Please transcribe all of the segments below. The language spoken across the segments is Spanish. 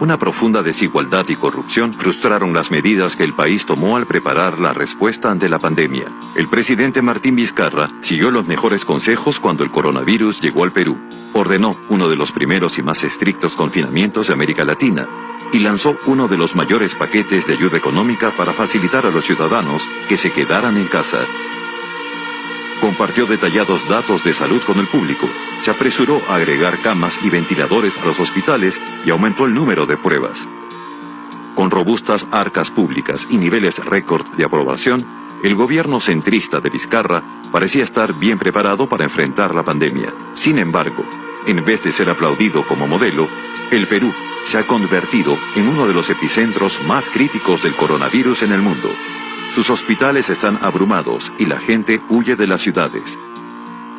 Una profunda desigualdad y corrupción frustraron las medidas que el país tomó al preparar la respuesta ante la pandemia. El presidente Martín Vizcarra siguió los mejores consejos cuando el coronavirus llegó al Perú. Ordenó uno de los primeros y más estrictos confinamientos de América Latina y lanzó uno de los mayores paquetes de ayuda económica para facilitar a los ciudadanos que se quedaran en casa. Compartió detallados datos de salud con el público, se apresuró a agregar camas y ventiladores a los hospitales y aumentó el número de pruebas. Con robustas arcas públicas y niveles récord de aprobación, el gobierno centrista de Vizcarra parecía estar bien preparado para enfrentar la pandemia. Sin embargo, en vez de ser aplaudido como modelo, el Perú se ha convertido en uno de los epicentros más críticos del coronavirus en el mundo. Sus hospitales están abrumados y la gente huye de las ciudades.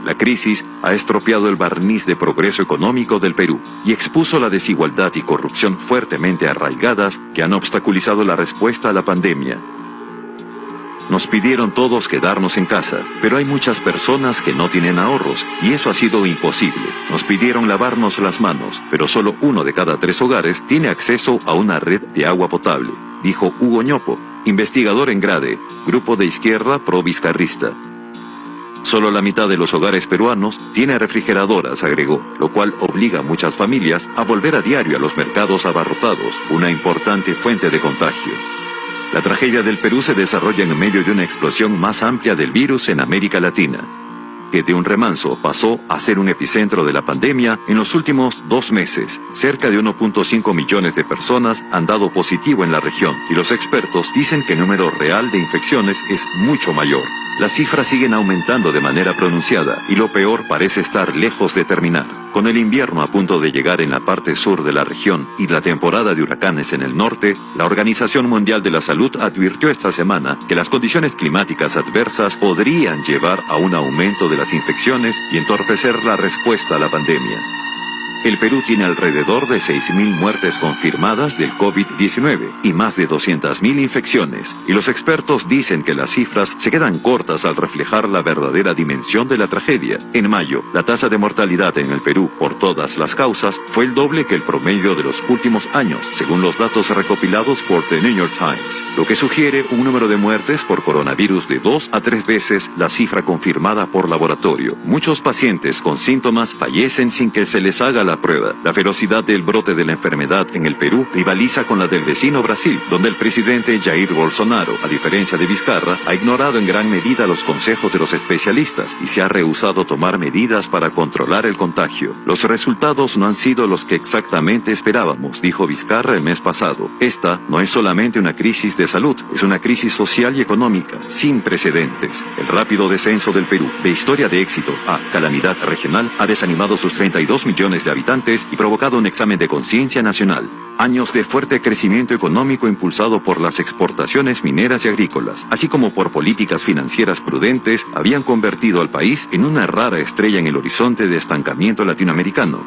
La crisis ha estropeado el barniz de progreso económico del Perú y expuso la desigualdad y corrupción fuertemente arraigadas que han obstaculizado la respuesta a la pandemia. Nos pidieron todos quedarnos en casa, pero hay muchas personas que no tienen ahorros y eso ha sido imposible. Nos pidieron lavarnos las manos, pero solo 1 de cada 3 hogares tiene acceso a una red de agua potable, dijo Hugo Ñopo, investigador en GRADE, grupo de izquierda pro-vizcarrista. Solo la mitad de los hogares peruanos tiene refrigeradoras, agregó, lo cual obliga a muchas familias a volver a diario a los mercados abarrotados, una importante fuente de contagio. La tragedia del Perú se desarrolla en medio de una explosión más amplia del virus en América Latina, que de un remanso pasó a ser un epicentro de la pandemia en los últimos 2 meses. Cerca de 1.5 millones de personas han dado positivo en la región y los expertos dicen que el número real de infecciones es mucho mayor. Las cifras siguen aumentando de manera pronunciada y lo peor parece estar lejos de terminar. Con el invierno a punto de llegar en la parte sur de la región y la temporada de huracanes en el norte, la Organización Mundial de la Salud advirtió esta semana que las condiciones climáticas adversas podrían llevar a un aumento de las infecciones y entorpecer la respuesta a la pandemia. El Perú tiene alrededor de 6.000 muertes confirmadas del COVID-19 y más de 200.000 infecciones, y los expertos dicen que las cifras se quedan cortas al reflejar la verdadera dimensión de la tragedia. En mayo, la tasa de mortalidad en el Perú por todas las causas fue el doble que el promedio de los últimos años, según los datos recopilados por The New York Times, lo que sugiere un número de muertes por coronavirus de 2 a 3 veces la cifra confirmada por laboratorio. Muchos pacientes con síntomas fallecen sin que se les haga la prueba. La ferocidad del brote de la enfermedad en el Perú rivaliza con la del vecino Brasil, donde el presidente Jair Bolsonaro, a diferencia de Vizcarra, ha ignorado en gran medida los consejos de los especialistas y se ha rehusado tomar medidas para controlar el contagio. Los resultados no han sido los que exactamente esperábamos, dijo Vizcarra el mes pasado. Esta no es solamente una crisis de salud, es una crisis social y económica sin precedentes. El rápido descenso del Perú, de historia de éxito a calamidad regional, ha desanimado sus 32 millones de habitantes y provocado un examen de conciencia nacional. Años de fuerte crecimiento económico impulsado por las exportaciones mineras y agrícolas, así como por políticas financieras prudentes, habían convertido al país en una rara estrella en el horizonte de estancamiento latinoamericano.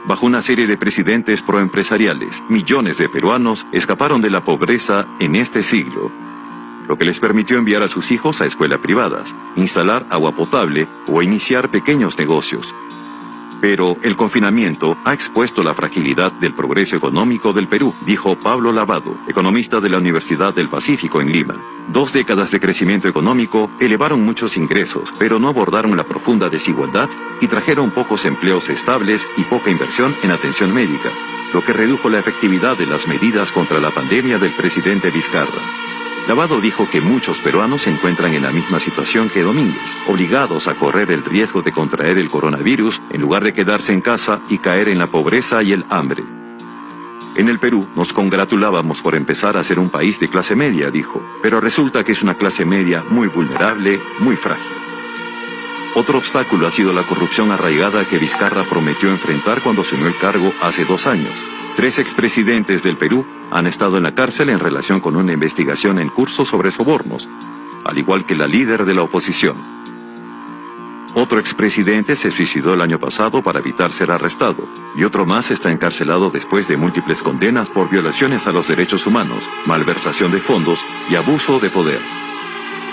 Bajo una serie de presidentes proempresariales, millones de peruanos escaparon de la pobreza en este siglo, lo que les permitió enviar a sus hijos a escuelas privadas, instalar agua potable o iniciar pequeños negocios. Pero el confinamiento ha expuesto la fragilidad del progreso económico del Perú, dijo Pablo Lavado, economista de la Universidad del Pacífico en Lima. 2 décadas de crecimiento económico elevaron muchos ingresos, pero no abordaron la profunda desigualdad y trajeron pocos empleos estables y poca inversión en atención médica, lo que redujo la efectividad de las medidas contra la pandemia del presidente Vizcarra. Lavado dijo que muchos peruanos se encuentran en la misma situación que Domínguez, obligados a correr el riesgo de contraer el coronavirus en lugar de quedarse en casa y caer en la pobreza y el hambre. En el Perú nos congratulábamos por empezar a ser un país de clase media, dijo, pero resulta que es una clase media muy vulnerable, muy frágil. Otro obstáculo ha sido la corrupción arraigada que Vizcarra prometió enfrentar cuando asumió el cargo hace 2 años. 3 expresidentes del Perú han estado en la cárcel en relación con una investigación en curso sobre sobornos, al igual que la líder de la oposición. Otro expresidente se suicidó el año pasado para evitar ser arrestado, y otro más está encarcelado después de múltiples condenas por violaciones a los derechos humanos, malversación de fondos y abuso de poder.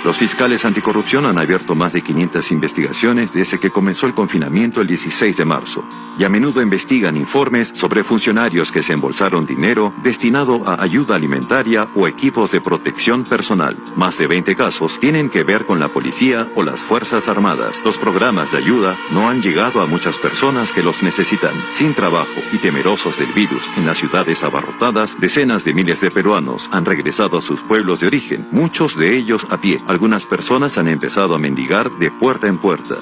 Los fiscales anticorrupción han abierto más de 500 investigaciones desde que comenzó el confinamiento el 16 de marzo, y a menudo investigan informes sobre funcionarios que se embolsaron dinero destinado a ayuda alimentaria o equipos de protección personal. Más de 20 casos tienen que ver con la policía o las Fuerzas Armadas. Los programas de ayuda no han llegado a muchas personas que los necesitan. Sin trabajo y temerosos del virus en las ciudades abarrotadas, decenas de miles de peruanos han regresado a sus pueblos de origen, muchos de ellos a pie. Algunas personas han empezado a mendigar de puerta en puerta.